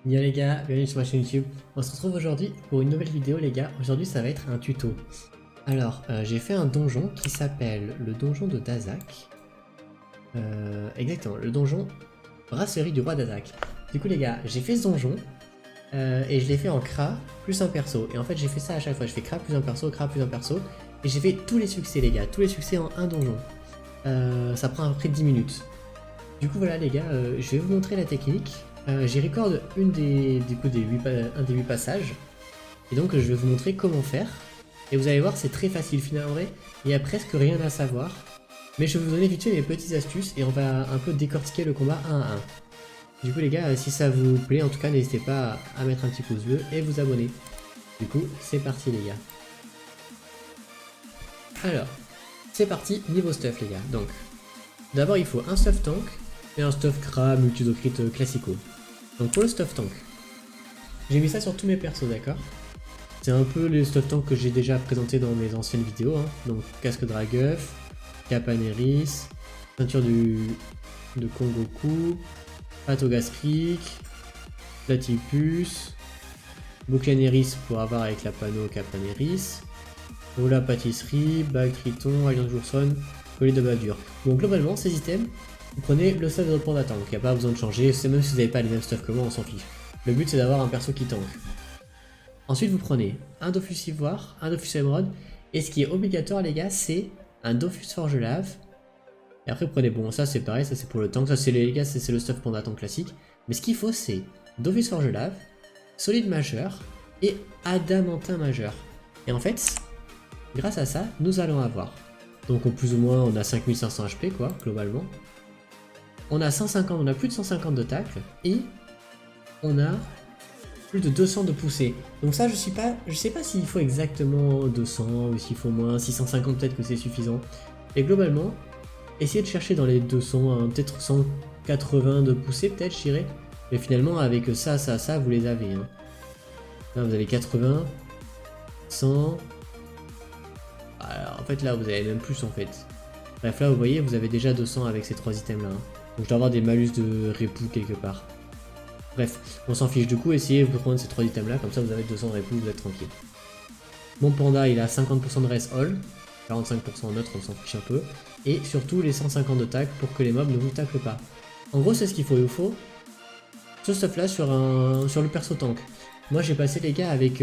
Yo les gars, bienvenue sur ma chaîne YouTube. On se retrouve aujourd'hui pour une nouvelle vidéo les gars. Aujourd'hui ça va être un tuto. Alors j'ai fait un donjon qui s'appelle le donjon de Dazak. Exactement, le donjon Brasserie du roi Dazak. Du coup les gars, j'ai fait ce donjon et je l'ai fait en Kra plus un perso. Et en fait j'ai fait ça à chaque fois, je fais Kra plus un perso, Kra plus un perso. Et j'ai fait tous les succès les gars, tous les succès en un donjon. Ça prend à peu près 10 minutes. Du coup voilà les gars, je vais vous montrer la technique. J'ai record un des 8 passages. Et donc je vais vous montrer comment faire. Et vous allez voir c'est très facile finalement, il n'y a presque rien à savoir. Mais je vais vous donner vite fait mes petites astuces et on va un peu décortiquer le combat 1 à 1. Du coup les gars, si ça vous plaît en tout cas n'hésitez pas à mettre un petit pouce bleu et vous abonner. Du coup c'est parti les gars. Alors, c'est parti niveau stuff les gars. Donc, d'abord il faut un stuff tank et un stuff Kra multidocrit classico. Donc pour le stuff tank, j'ai mis ça sur tous mes persos, d'accord? C'est un peu les stuff tank que j'ai déjà présenté dans mes anciennes vidéos, hein. Donc casque Dragueuf, Capaneris, ceinture de Kongoku, pâte au gastrique, Platypus, Boucaneris pour avoir avec la panneau Capaneris, Ola pâtisserie, bague Triton, alliance Jourson, collier de bavure. Donc globalement ces items, vous prenez le stuff de votre panda tank, il n'y a pas besoin de changer, c'est même si vous n'avez pas les mêmes stuff que moi, on s'en fiche. Le but c'est d'avoir un perso qui tank. Ensuite vous prenez un Dofus Ivoire, un Dofus Émeraude, et ce qui est obligatoire les gars c'est un Dofus Forge Lave. Et après prenez, bon ça c'est pareil, ça c'est pour le tank, ça c'est les gars, c'est le stuff panda tank classique. Mais ce qu'il faut c'est Dofus Forge Lave, Solide Majeur et Adamantin Majeur. Et en fait, grâce à ça, nous allons avoir, donc plus ou moins on a 5500 HP quoi, globalement. On a 150, on a plus de 150 de tacle et on a plus de 200 de poussée. Donc ça je sais pas s'il faut exactement 200 ou s'il faut moins, 650 peut-être que c'est suffisant. Et globalement, essayez de chercher dans les 200, hein, peut-être 180 de poussée peut-être je dirais. Mais finalement avec ça, vous les avez. Hein. Là vous avez 80, 100... Alors, en fait là vous avez même plus en fait. Bref là vous voyez vous avez déjà 200 avec ces 3 items là. Hein. Donc je dois avoir des malus de répou quelque part. Bref, on s'en fiche du coup, essayez de prendre ces 3 items là, comme ça vous avez 200 de répou, vous êtes tranquille. Mon panda il a 50% de rest all, 45% neutre, on s'en fiche un peu. Et surtout les 150 de tac pour que les mobs ne vous taclent pas. En gros c'est ce qu'il faut, il vous faut ce stuff là sur le perso tank. Moi j'ai passé les gars avec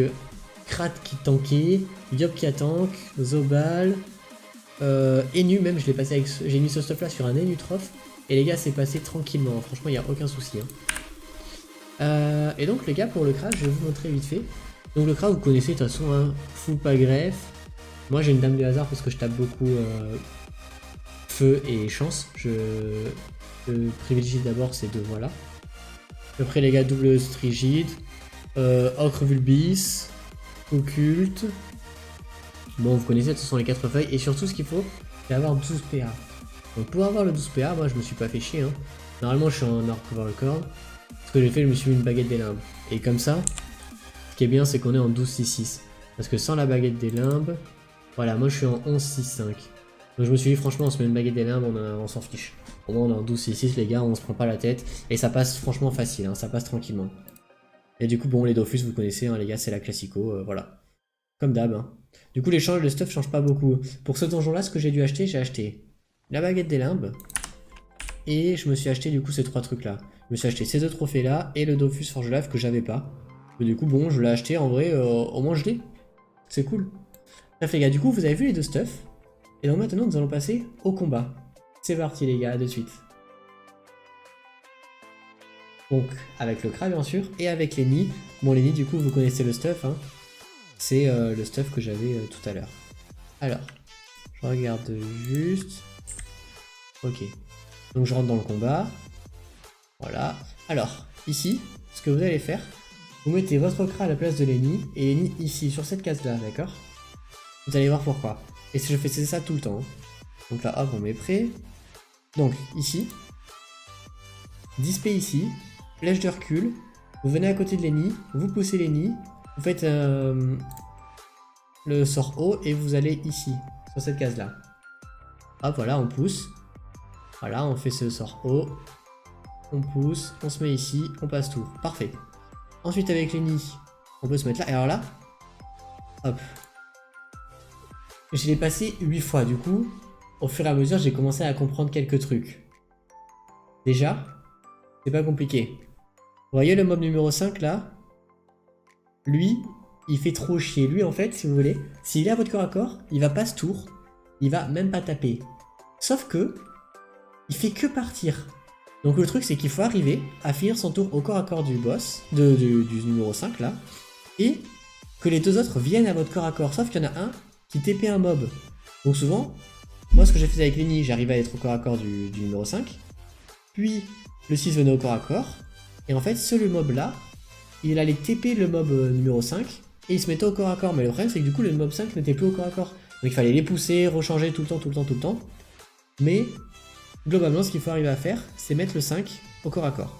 Krat qui tankait, Diop qui a tank, Zobal, Enu même je l'ai passé avec, j'ai mis ce stuff là sur un Enu Troph. Et les gars c'est passé tranquillement, hein. Franchement il n'y a aucun souci. Hein. Et donc les gars pour le crash je vais vous montrer vite fait. Donc le crash vous connaissez de toute façon, hein, fou pas greffe. Moi j'ai une dame de hasard parce que je tape beaucoup feu et chance. Je privilégie d'abord ces deux voilà. Après les gars double strigide, ocre vulbis, occulte. Bon vous connaissez, ce sont les 4 feuilles et surtout ce qu'il faut c'est avoir 12 PA. Donc pour avoir le 12 PA moi je me suis pas fait chier. Hein. Normalement je suis en arc over le corps. Ce que j'ai fait, je me suis mis une baguette des limbes. Et comme ça, ce qui est bien, c'est qu'on est en 12-6-6. Parce que sans la baguette des limbes, voilà, moi je suis en 11-6-5. Donc je me suis dit, franchement, on se met une baguette des limbes, on s'en fiche. Au moins, on est en 12-6-6, les gars, on se prend pas la tête. Et ça passe franchement facile, hein, ça passe tranquillement. Et du coup, bon, les Dofus, vous connaissez, hein, les gars, c'est la classico, voilà. Comme d'hab. Hein. Du coup, le stuff change pas beaucoup. Pour ce donjon-là, ce que j'ai dû acheter, j'ai acheté la baguette des limbes. Et je me suis acheté du coup ces 3 trucs là. Je me suis acheté ces 2 trophées là et le Dofus Forge Lave que j'avais pas. Mais du coup bon je l'ai acheté en vrai, au moins je l'ai. C'est cool. Bref les gars, du coup vous avez vu les 2 stuff. Et donc maintenant nous allons passer au combat. C'est parti les gars, à de suite. Donc avec le Kra bien sûr et avec les nids. Bon les nids du coup vous connaissez le stuff. Hein. C'est le stuff que j'avais tout à l'heure. Alors, je regarde juste. Ok. Donc je rentre dans le combat. Voilà. Alors, ici, ce que vous allez faire, vous mettez votre Kra à la place de l'Eni, et l'Eni ici, sur cette case-là, d'accord? Vous allez voir pourquoi. Et si je fais ça tout le temps. Hein. Donc là, hop, on met prêt. Donc, ici, display ici, flèche de recul, vous venez à côté de l'Eni, vous poussez l'Eni, vous faites le sort haut, et vous allez ici, sur cette case-là. Hop, voilà, on pousse. Voilà, on fait ce sort haut. On pousse, on se met ici, on passe tout. Parfait. Ensuite avec Lenny, on peut se mettre là. Et alors là, hop. Je l'ai passé 8 fois. Du coup, au fur et à mesure, j'ai commencé à comprendre quelques trucs. Déjà, c'est pas compliqué. Vous voyez le mob numéro 5 là? Lui, il fait trop chier. Lui, en fait, si vous voulez, s'il est à votre corps à corps, il va pas se tour. Il va même pas taper. Sauf que, il fait que partir. Donc le truc, c'est qu'il faut arriver à finir son tour au corps à corps du boss, du numéro 5 là, et que les deux autres viennent à votre corps à corps. Sauf qu'il y en a un qui TP un mob. Donc souvent, moi ce que j'ai fait avec Lenny, j'arrivais à être au corps à corps du numéro 5. Puis le 6 venait au corps à corps. Et en fait, ce mob là, il allait TP le mob numéro 5 et il se mettait au corps à corps. Mais le problème, c'est que du coup, le mob 5 n'était plus au corps à corps. Donc il fallait les pousser, rechanger tout le temps. Mais globalement, ce qu'il faut arriver à faire, c'est mettre le 5 au corps à corps.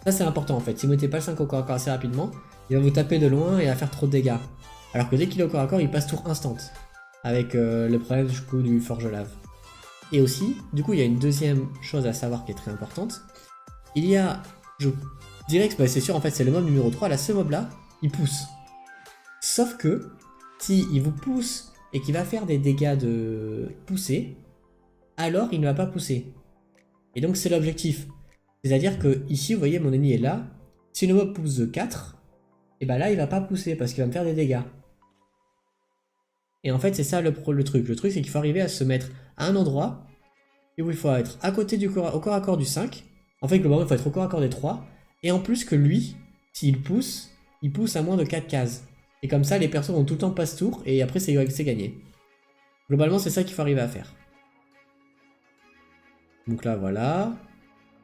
Ça, c'est important en fait. Si vous mettez pas le 5 au corps à corps assez rapidement, il va vous taper de loin et à faire trop de dégâts. Alors que dès qu'il est au corps à corps, il passe tour instant. Avec le problème du coup du forge lave. Et aussi, du coup, il y a une deuxième chose à savoir qui est très importante. Il y a, je dirais que c'est sûr, en fait, c'est le mob numéro 3. Là, ce mob là, il pousse. Sauf que, si il vous pousse et qu'il va faire des dégâts de pousser, alors il ne va pas pousser. Et donc c'est l'objectif. C'est-à-dire que ici, vous voyez, mon ennemi est là. Si le mob pousse de 4, et ben là, il va pas pousser parce qu'il va me faire des dégâts. Et en fait, c'est ça le truc. Le truc, c'est qu'il faut arriver à se mettre à un endroit où il faut être à côté au corps à corps du 5. En fait, globalement, il faut être au corps à corps des 3. Et en plus que lui, s'il pousse, il pousse à moins de 4 cases. Et comme ça, les persos vont tout le temps passe tour et après, c'est gagné. Globalement, c'est ça qu'il faut arriver à faire. Donc là, voilà.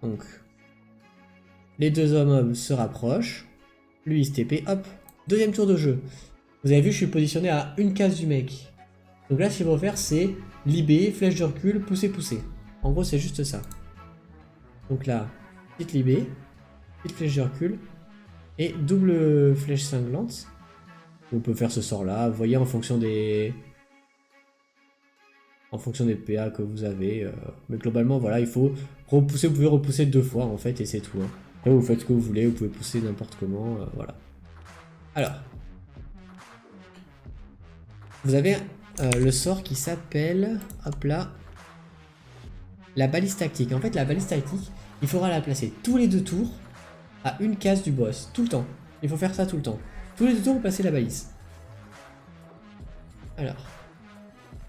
Donc, les deux hommes se rapprochent. Lui, il se TP. Hop, deuxième tour de jeu. Vous avez vu, je suis positionné à une case du mec. Donc là, ce qu'il faut faire, c'est libé, flèche de recul, pousser, pousser. En gros, c'est juste ça. Donc là, petite libé, petite flèche de recul, et double flèche cinglante. On peut faire ce sort-là, vous voyez, en fonction des PA que vous avez. Mais globalement, voilà, il faut repousser, vous pouvez repousser 2 fois, en fait, et c'est tout. Hein. Après, vous faites ce que vous voulez, vous pouvez pousser n'importe comment, voilà. Alors, vous avez le sort qui s'appelle, hop là, la balise tactique. En fait, la balise tactique, il faudra la placer tous les 2 tours à une case du boss, tout le temps. Il faut faire ça tout le temps. Tous les 2 tours, vous passez la balise. Alors,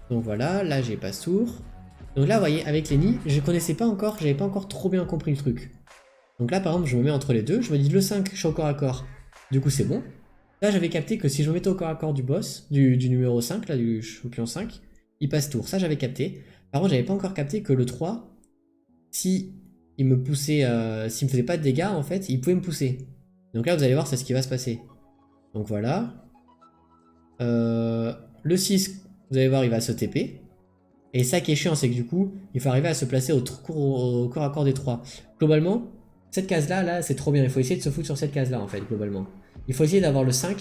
donc voilà, là j'ai pas ce tour. Donc là, vous voyez, avec Lenny, je connaissais pas encore, j'avais pas encore trop bien compris le truc. Donc là, par exemple, je me mets entre les deux, je me dis le 5, je suis au corps à corps. Du coup, c'est bon. Là, j'avais capté que si je me mettais au corps à corps du boss, du numéro 5, là, du champion 5, il passe tour. Ça, j'avais capté. Par contre, j'avais pas encore capté que le 3, si il me poussait, s'il me faisait pas de dégâts, en fait, il pouvait me pousser. Donc là, vous allez voir, c'est ce qui va se passer. Donc voilà. Le 6, vous allez voir, il va se TP. Et ça qui est chiant, c'est que du coup, il faut arriver à se placer au corps à corps des 3. Globalement, cette case-là, là, c'est trop bien. Il faut essayer de se foutre sur cette case-là, en fait, globalement. Il faut essayer d'avoir le 5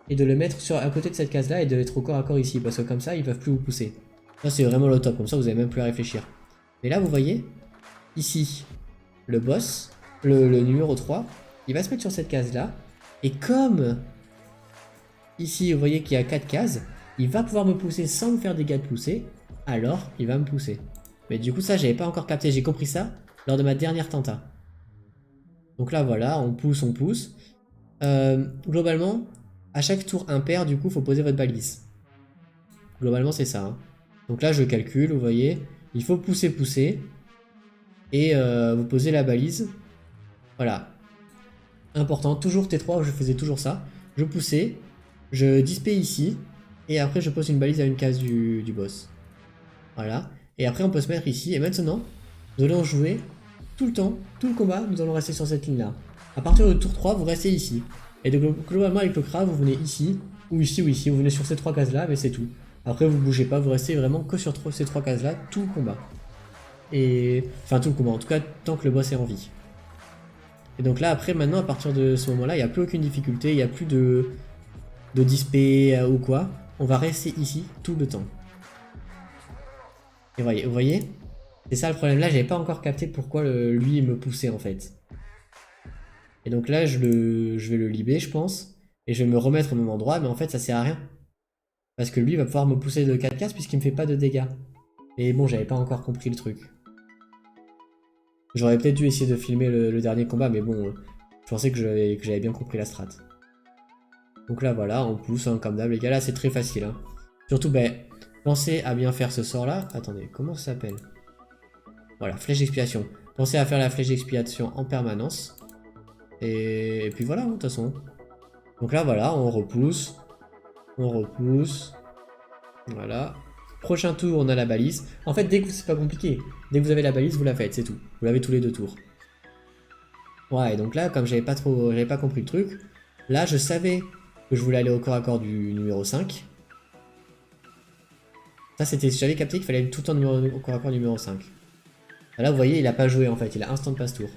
et de le mettre à côté de cette case-là et de l'être au corps à corps ici. Parce que comme ça, ils peuvent plus vous pousser. Ça, c'est vraiment le top. Comme ça, vous n'avez même plus à réfléchir. Mais là, vous voyez, ici, le boss, le numéro 3, il va se mettre sur cette case-là. Et comme ici, vous voyez qu'il y a 4 cases, il va pouvoir me pousser sans me faire des dégâts de pousser. Alors, il va me pousser. Mais du coup, ça, j'avais pas encore capté. J'ai compris ça lors de ma dernière tenta. Donc là, voilà, on pousse, on pousse. Globalement, à chaque tour impair, du coup, faut poser votre balise. Globalement, c'est ça. Hein. Donc là, je calcule, vous voyez. Il faut pousser, pousser. Et vous posez la balise. Voilà. Important, toujours T3, je faisais toujours ça. Je poussais, je dispay ici. Et après, je pose une balise à une case du boss. Voilà. Et après, on peut se mettre ici. Et maintenant, nous allons jouer tout le temps, tout le combat, nous allons rester sur cette ligne-là. À partir de tour 3, vous restez ici. Et globalement, avec le Kra, vous venez ici, ou ici, ou ici. Vous venez sur ces 3 cases-là, mais c'est tout. Après, vous bougez pas, vous restez vraiment que sur ces 3 cases-là, tout le combat. Et... Enfin, tout le combat, en tout cas, tant que le boss est en vie. Et donc là, après, maintenant, à partir de ce moment-là, il n'y a plus aucune difficulté, il n'y a plus de dispé ou quoi. On va rester ici tout le temps. Et vous voyez, c'est ça le problème. Là, j'avais pas encore capté pourquoi lui me poussait en fait. Et donc là, je vais le libérer, je pense. Et je vais me remettre au même endroit, mais en fait, ça sert à rien. Parce que lui va pouvoir me pousser de 4 cases puisqu'il me fait pas de dégâts. Et bon, j'avais pas encore compris le truc. J'aurais peut-être dû essayer de filmer le dernier combat, mais bon, je pensais que j'avais bien compris la strat. Donc là, voilà, on pousse, hein, comme d'hab, les gars. Là, c'est très facile. Hein. Surtout, ben, pensez à bien faire ce sort-là. Attendez, comment ça s'appelle? Voilà, flèche d'expiation. Pensez à faire la flèche d'expiation en permanence. Et puis voilà, de toute façon. Donc là, voilà, on repousse. On repousse. Voilà. Prochain tour, on a la balise. En fait, dès que c'est pas compliqué. Dès que vous avez la balise, vous la faites, c'est tout. Vous l'avez tous les 2 tours. Ouais, et donc là, comme j'avais pas compris le truc, là, je savais que je voulais aller au corps à corps du numéro 5. Ça, c'était, j'avais capté qu'il fallait aller tout le temps au corps à corps numéro 5. Là, vous voyez, il a pas joué en fait, il a instant passe tour.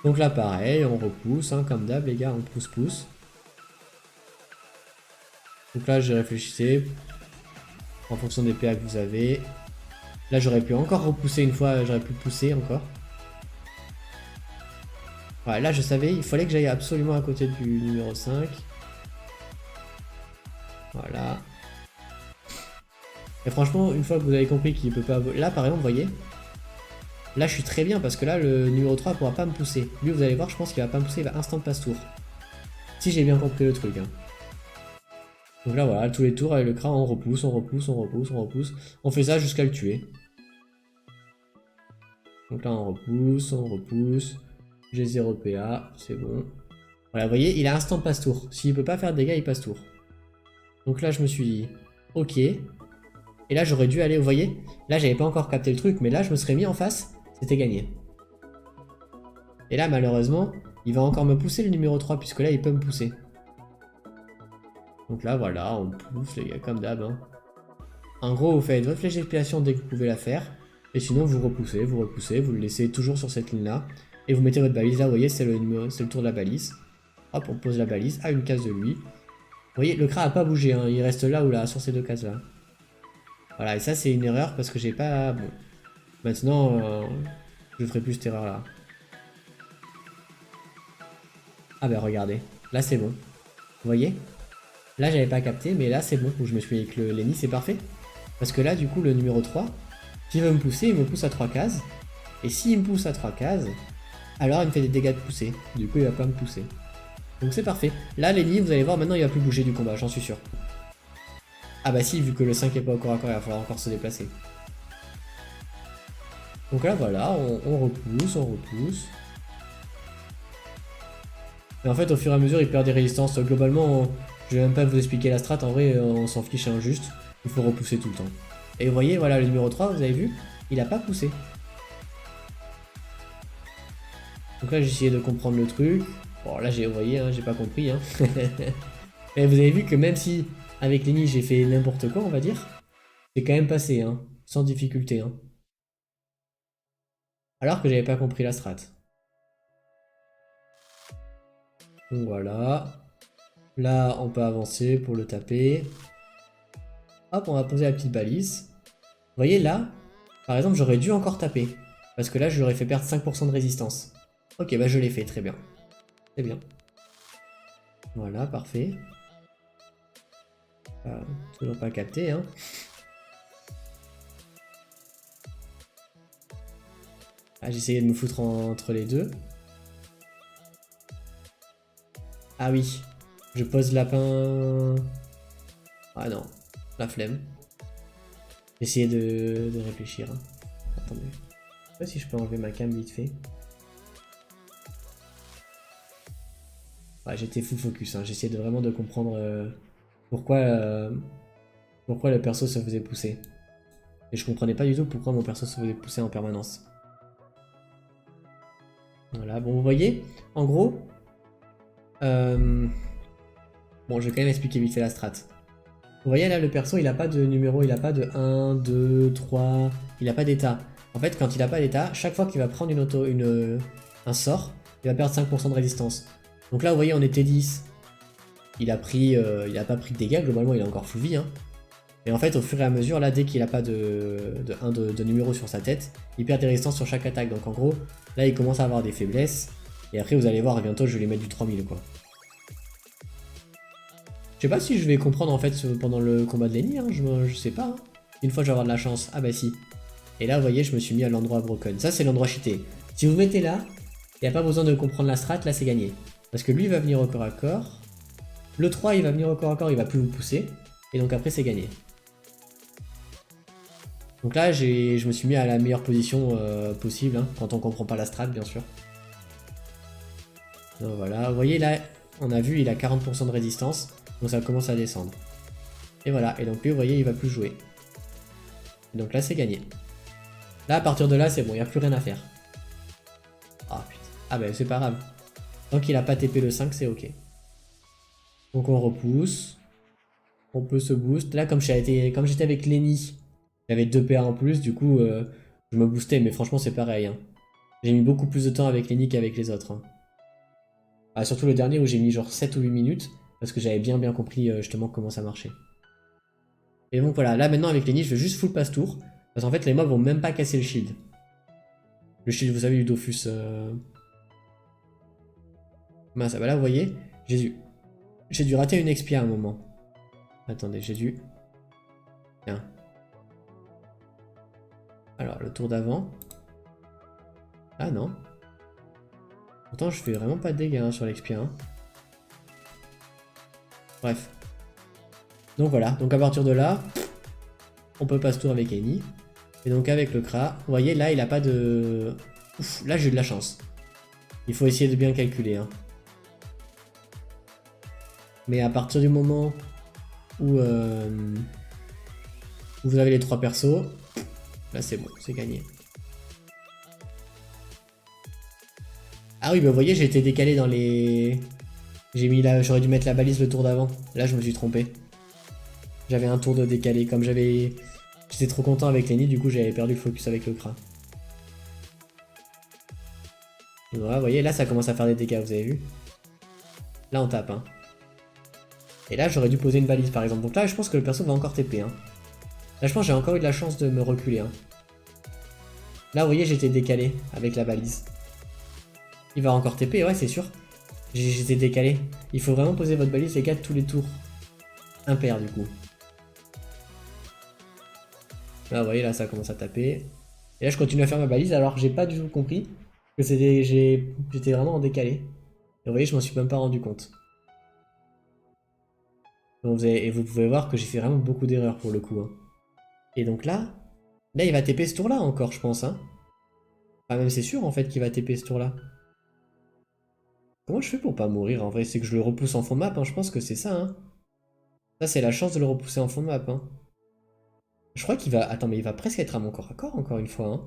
Donc là, pareil, on repousse, hein, comme d'hab, les gars, on pousse. Donc là, je réfléchissais en fonction des PA que vous avez. Là, j'aurais pu encore repousser une fois, j'aurais pu pousser encore. Ouais, là, je savais, il fallait que j'aille absolument à côté du numéro 5. Voilà. Et franchement, une fois que vous avez compris qu'il peut pas... Là, par exemple, vous voyez, là, je suis très bien parce que là, le numéro 3 pourra pas me pousser. Lui, vous allez voir, je pense qu'il va pas me pousser, il va instant passe tour. Si j'ai bien compris le truc. Hein. Donc là, voilà, tous les tours avec le cran, on repousse, on repousse, on repousse, on repousse. On fait ça jusqu'à le tuer. Donc là, on repousse, on repousse. J'ai 0 PA, c'est bon. Voilà, vous voyez, il a instant passe tour. S'il peut pas faire de dégâts, il passe tour. Donc là, je me suis dit, ok. Et là, j'aurais dû aller, vous voyez, là, j'avais pas encore capté le truc, mais là, je me serais mis en face, c'était gagné. Et là, malheureusement, il va encore me pousser le numéro 3, puisque là, il peut me pousser. Donc là, voilà, on pousse, les gars, comme d'hab. Hein. En gros, vous faites votre flèche d'expiation dès que vous pouvez la faire. Et sinon, vous repoussez, vous le laissez toujours sur cette ligne-là. Et vous mettez votre balise. Là, vous voyez, c'est le tour de la balise. Hop, on pose la balise à une case de lui. Vous voyez, le crat n'a pas bougé, hein. Il reste là ou là, sur ces 2 cases-là. Voilà, et ça, c'est une erreur parce que j'ai pas... Bon, maintenant, je ferai plus cette erreur-là. Ah ben, regardez. Là, c'est bon. Vous voyez? Là, j'avais pas capté, mais là, c'est bon. Je me suis dit avec le Lenny, c'est parfait. Parce que là, du coup, le numéro 3, s'il veut me pousser, il me pousse à 3 cases. Et s'il me pousse à 3 cases, alors il me fait des dégâts de poussée. Du coup, il va pas me pousser. Donc c'est parfait. Là, Lenny, vous allez voir, maintenant, il va plus bouger du combat, j'en suis sûr. Ah bah si, vu que le 5 est pas au corps à corps, il va falloir encore se déplacer. Donc là, voilà, on repousse, on repousse. Et en fait, au fur et à mesure, il perd des résistances. Globalement, je vais même pas vous expliquer la strat, en vrai, on s'en fiche injuste. Il faut repousser tout le temps. Et vous voyez, voilà, le numéro 3, vous avez vu, il a pas poussé. Donc là, j'ai essayé de comprendre le truc. Bon, là, vous voyez, hein, j'ai pas compris. Hein. Et vous avez vu que même si, avec Lenny, j'ai fait n'importe quoi, on va dire, c'est quand même passé, hein, sans difficulté. Hein. Alors que j'avais pas compris la strat. Donc voilà. Là, on peut avancer pour le taper. Hop, on va poser la petite balise. Vous voyez, là, par exemple, j'aurais dû encore taper. Parce que là, je lui aurais fait perdre 5% de résistance. Ok, bah je l'ai fait, très bien. Très bien. Voilà, parfait. Toujours pas capté, hein. Ah, j'essayais de me foutre entre les deux. Ah oui, je pose lapin... Ah non, la flemme. J'essayais de réfléchir. Hein. Attendez. Je sais pas si je peux enlever ma cam vite fait. Ouais, j'étais full focus. Hein. J'essayais vraiment de comprendre pourquoi le perso se faisait pousser. Et je comprenais pas du tout pourquoi mon perso se faisait pousser en permanence. Voilà, bon, vous voyez, en gros... Bon, je vais quand même expliquer vite fait la strat. Vous voyez là, le perso, il a pas de numéro, il a pas de 1, 2, 3, il a pas d'état. En fait, quand il a pas d'état, chaque fois qu'il va prendre un sort, il va perdre 5% de résistance. Donc là, vous voyez, on était 10. Il a pas pris de dégâts, globalement, il a encore full vie. Hein. Et en fait, au fur et à mesure, là, dès qu'il a pas de numéro sur sa tête, il perd des résistances sur chaque attaque. Donc en gros, là, il commence à avoir des faiblesses. Et après, vous allez voir, bientôt, je vais les mettre du 3000, quoi. Je sais pas si je vais comprendre, en fait, pendant le combat de Lenny, hein, je sais pas. Hein. Une fois, je vais avoir de la chance. Ah bah si. Et là, vous voyez, je me suis mis à l'endroit broken. Ça, c'est l'endroit cheaté. Si vous mettez là, il n'y a pas besoin de comprendre la strat, là, c'est gagné. Parce que lui, il va venir au corps à corps. Le 3, il va venir au corps à corps, il va plus vous pousser. Et donc après, c'est gagné. Donc là, je me suis mis à la meilleure position possible, hein, quand on comprend pas la strat, bien sûr. Donc voilà, vous voyez là, on a vu, il a 40% de résistance, donc ça commence à descendre. Et voilà, et donc lui, vous voyez, il va plus jouer. Et donc là, c'est gagné. Là, à partir de là, c'est bon, il n'y a plus rien à faire. Ah putain, ah ben c'est pas grave. Tant qu'il a pas TP le 5, c'est ok. Donc on repousse. On peut se boost. Là, comme j'étais avec Lenny, j'avais 2 PA en plus, du coup, je me boostais, mais franchement, c'est pareil. Hein. J'ai mis beaucoup plus de temps avec Lenny qu'avec les autres. Hein. Ah, surtout le dernier où j'ai mis genre 7 ou 8 minutes, parce que j'avais bien compris justement comment ça marchait. Et donc voilà, là maintenant avec Lenny, je vais juste full pass tour, parce qu'en fait, les mobs vont même pas casser le shield. Le shield, vous savez, du Dofus. Mince, bah là, vous voyez, j'ai dû rater une XP à un moment. Attendez, j'ai dû... Tiens. Alors, le tour d'avant. Ah non. Pourtant, je fais vraiment pas de dégâts hein, sur l'XP. Hein. Bref. Donc voilà, donc à partir de là, on peut passer tour avec Amy. Et donc avec le Kra, vous voyez, là, il a pas de... Ouf, là, j'ai eu de la chance. Il faut essayer de bien calculer. Hein. Mais à partir du moment où vous avez les 3 persos, là, c'est bon, c'est gagné. Ah oui, bah vous voyez, j'ai été décalé dans les... J'aurais dû mettre la balise le tour d'avant. Là, je me suis trompé. J'avais un tour de décalé. Comme j'étais trop content avec Lenny, du coup, j'avais perdu le focus avec le Kra. Voilà, vous voyez, là, ça commence à faire des dégâts, vous avez vu. Là, on tape, hein. Et là, j'aurais dû poser une balise, par exemple. Donc là, je pense que le perso va encore TP, hein. Là, je pense que j'ai encore eu de la chance de me reculer, hein. Là, vous voyez, j'étais décalé avec la balise. Il va encore TP, ouais, c'est sûr. J'étais décalé. Il faut vraiment poser votre balise, les gars, tous les tours. Impair, du coup. Là, vous voyez, là, ça commence à taper. Et là, je continue à faire ma balise, alors que j'ai pas du tout compris que j'étais vraiment en décalé. Et vous voyez, je m'en suis même pas rendu compte. Donc, et vous pouvez voir que j'ai fait vraiment beaucoup d'erreurs pour le coup. Hein. Et donc là, il va TP ce tour-là encore, je pense. Hein. Enfin, même c'est sûr, en fait, qu'il va TP ce tour-là. Comment je fais pour pas mourir en vrai? C'est que je le repousse en fond de map, hein. Je pense que c'est ça. Hein. Ça, c'est la chance de le repousser en fond de map. Hein. Je crois qu'il va... Attends, mais il va presque être à mon corps à corps, encore une fois. Hein.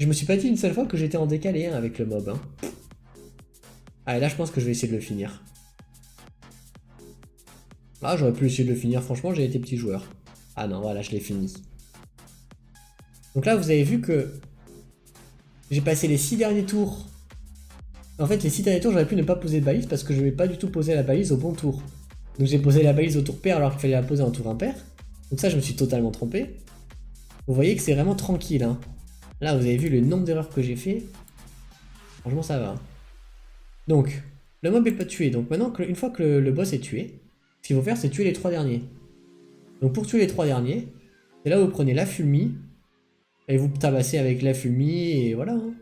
Je me suis pas dit une seule fois que j'étais en décalé hein, avec le mob. Hein. Ah, et là, je pense que je vais essayer de le finir. Ah, j'aurais pu essayer de le finir. Franchement, j'ai été petit joueur. Ah non, voilà, je l'ai fini. Donc là, vous avez vu que j'ai passé les 6 derniers tours. En fait, les 6 derniers tours, j'aurais pu ne pas poser de balise parce que je n'avais pas du tout posé la balise au bon tour. Donc j'ai posé la balise au tour pair alors qu'il fallait la poser en tour impair. Donc ça, je me suis totalement trompé. Vous voyez que c'est vraiment tranquille. Hein. Là, vous avez vu le nombre d'erreurs que j'ai fait. Franchement, ça va. Donc, le mob est pas tué. Donc maintenant, une fois que le boss est tué, ce qu'il faut faire, c'est tuer les 3 derniers. Donc pour tuer les 3 derniers, c'est là où vous prenez la fulmie. Et vous tabassez avec la fulmie et voilà. Hein.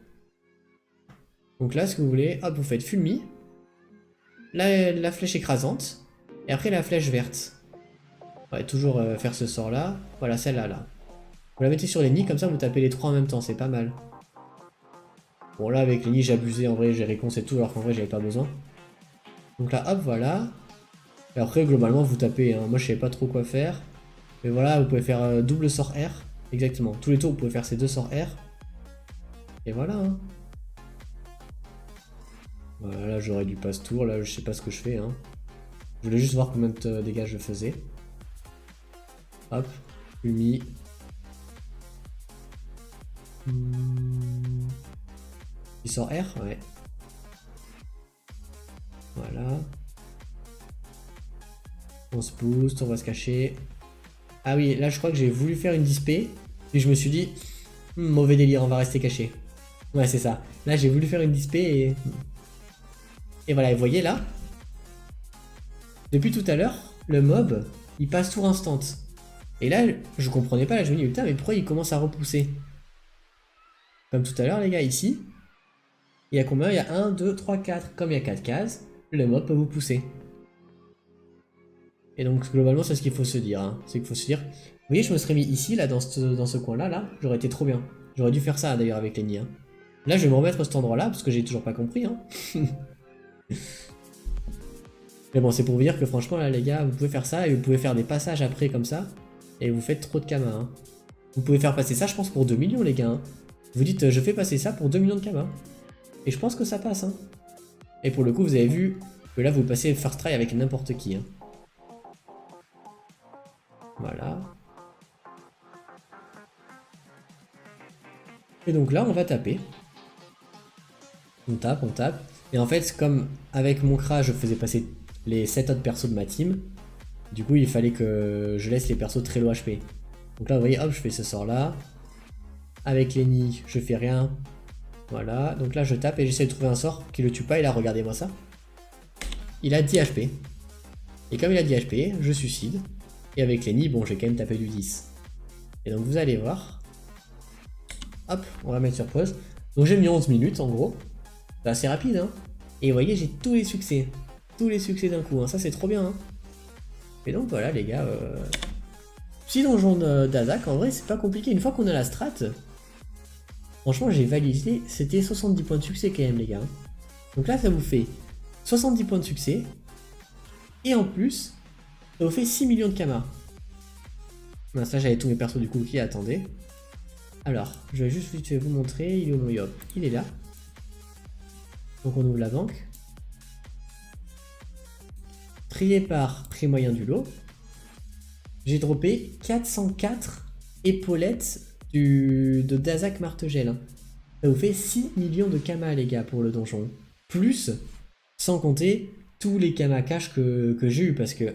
Donc là, ce que vous voulez, hop, vous faites fulmie. La flèche écrasante. Et après la flèche verte. Ouais, toujours faire ce sort là. Voilà, celle-là, là. Vous la mettez sur les nids, comme ça vous tapez les 3 en même temps, c'est pas mal. Bon là avec les nids j'ai abusé, en vrai j'ai réponse et tout, alors qu'en vrai j'avais pas besoin. Donc là hop, voilà. Et après globalement vous tapez, hein. Moi je savais pas trop quoi faire. Mais voilà, vous pouvez faire double sort R. Exactement, tous les tours vous pouvez faire ces 2 sorts R. Et voilà. Hein. Voilà, là j'aurais du passe-tour, là je sais pas ce que je fais. Hein. Je voulais juste voir combien de dégâts je faisais. Hop, Umi. Il sort R, ouais. Voilà. On se booste, on va se cacher. Ah oui, là je crois que j'ai voulu faire une dispé. Puis je me suis dit, Mauvais délire, on va rester caché. Ouais, c'est ça. Là, j'ai voulu faire une dispé et... Et voilà, et vous voyez là, depuis tout à l'heure, le mob, il passe tour instant. Et là, je comprenais pas, là, je me dis, putain, mais pourquoi il commence à repousser? Comme tout à l'heure, les gars, ici, il y a combien? Il y a 1, 2, 3, 4. Comme il y a 4 cases, le mob peut vous pousser. Et donc, globalement, c'est ce qu'il faut se dire. Hein. C'est qu'il faut se dire... Vous voyez, je me serais mis ici, là, dans ce coin-là, là, j'aurais été trop bien. J'aurais dû faire ça, d'ailleurs, avec les nids. Hein. Là, je vais me remettre à cet endroit-là, parce que j'ai toujours pas compris. Hein. Mais bon, c'est pour vous dire que franchement, là, les gars, vous pouvez faire ça, et vous pouvez faire des passages après, comme ça, et vous faites trop de kama. Hein. Vous pouvez faire passer ça, je pense, pour 2 millions, les gars. Hein. Vous dites, je fais passer ça pour 2 millions de kama. Et je pense que ça passe. Hein. Et pour le coup, vous avez vu que là, vous passez first try avec n'importe qui. Hein. Voilà. Et donc là, on va taper. On tape, on tape. Et en fait, comme avec mon crash, je faisais passer les 7 autres persos de ma team, du coup, il fallait que je laisse les persos très low HP. Donc là, vous voyez, hop, je fais ce sort-là. Avec les nids, je fais rien. Voilà. Donc là, je tape et j'essaie de trouver un sort qui le tue pas. Et là, regardez-moi ça. Il a 10 HP. Et comme il a 10 HP, je suicide. Et avec les nids, bon, j'ai quand même tapé du 10. Et donc, vous allez voir. Hop, on va mettre sur pause. Donc, j'ai mis 11 minutes, en gros. C'est assez rapide, hein. Et vous voyez, j'ai tous les succès. Tous les succès d'un coup, hein. Ça, c'est trop bien, hein. Et donc, voilà, les gars. Petit donjon d'Azak, en vrai, c'est pas compliqué. Une fois qu'on a la strat, franchement, j'ai validé. C'était 70 points de succès, quand même, les gars. Donc là, ça vous fait 70 points de succès. Et en plus, ça vous fait 6 millions de kama. Ben, ça, j'avais tous mes persos du coup qui attendaient. Alors, je vais juste vite vous montrer. Il est où mon Yop? Il est là. Donc on ouvre la banque. Trié par prix moyen du lot. J'ai droppé 404 épaulettes de Dazak Martegel. Hein. Ça vous fait 6 millions de kama, les gars, pour le donjon. Plus, sans compter tous les kama cash que j'ai eu, parce que...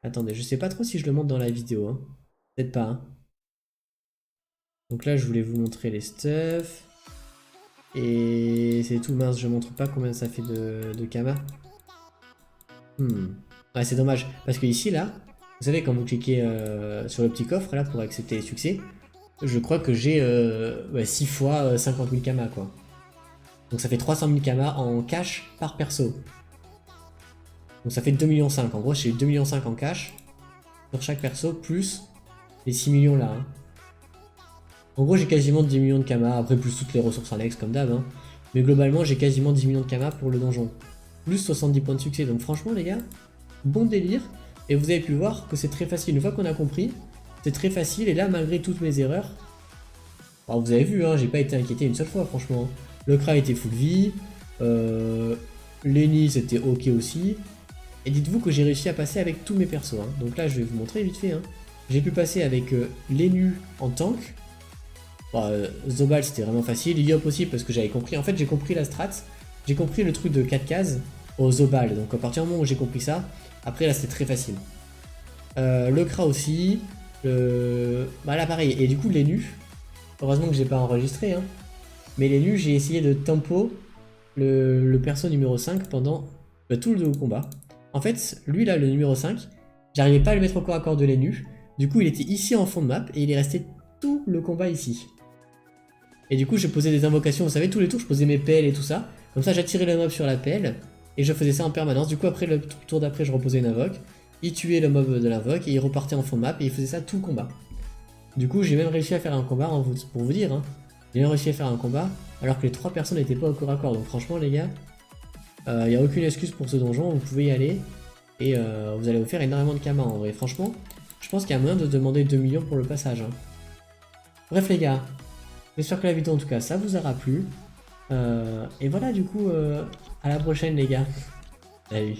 Attendez, je sais pas trop si je le montre dans la vidéo. Hein. Peut-être pas. Hein. Donc là, je voulais vous montrer les stuffs. Et c'est tout, mince, je montre pas combien ça fait de kama. Ouais, c'est dommage, parce que ici, là, vous savez, quand vous cliquez sur le petit coffre, là, pour accepter les succès, je crois que j'ai 6 fois 50 000 kama, quoi. Donc ça fait 300 000 kama en cash par perso. Donc ça fait 2,5 millions. En gros, j'ai 2,5 millions en cash sur chaque perso, plus les 6 millions là. Hein. En gros, j'ai quasiment 10 millions de kama, après plus toutes les ressources annexes comme d'hab. Hein. Mais globalement, j'ai quasiment 10 millions de kama pour le donjon. Plus 70 points de succès. Donc franchement, les gars, bon délire. Et vous avez pu voir que c'est très facile. Une fois qu'on a compris, c'est très facile. Et là, malgré toutes mes erreurs, alors vous avez vu, hein, j'ai pas été inquiété une seule fois, franchement. Le Kra était full vie. Lenny, c'était ok aussi. Et dites-vous que j'ai réussi à passer avec tous mes persos. Hein. Donc là, je vais vous montrer vite fait. Hein. J'ai pu passer avec Lenny en tank. Zobal, c'était vraiment facile. Yop aussi, parce que j'avais compris. En fait, j'ai compris la strat. J'ai compris le truc de 4 cases au Zobal. Donc à partir du moment où j'ai compris ça, après là, c'était très facile. Le Kra aussi. Là, pareil. Et du coup, Lenny. Heureusement que j'ai pas enregistré. Hein. Mais Lenny, j'ai essayé de tempo le perso numéro 5 pendant tout le combat. En fait, lui là, le numéro 5, j'arrivais pas à le mettre au corps à corps de Lenny. Du coup, il était ici en fond de map et il est resté tout le combat ici. Et du coup, je posais des invocations, vous savez, tous les tours, je posais mes pelles et tout ça. Comme ça, j'attirais le mob sur la pelle et je faisais ça en permanence. Du coup, après le tour d'après, je reposais une invoque. Il tuait le mob de l'invoque et il repartait en fond de map et il faisait ça tout le combat. Du coup, j'ai même réussi à faire un combat, pour vous dire. Hein. J'ai même réussi à faire un combat alors que les 3 personnes n'étaient pas au corps à corps. Donc franchement, les gars, il n'y a aucune excuse pour ce donjon, vous pouvez y aller. Et vous allez vous faire énormément de kama en vrai. Franchement, je pense qu'il y a moyen de demander 2 millions pour le passage. Hein. Bref les gars, j'espère que la vidéo en tout cas ça vous aura plu. Et voilà du coup, à la prochaine les gars. Salut.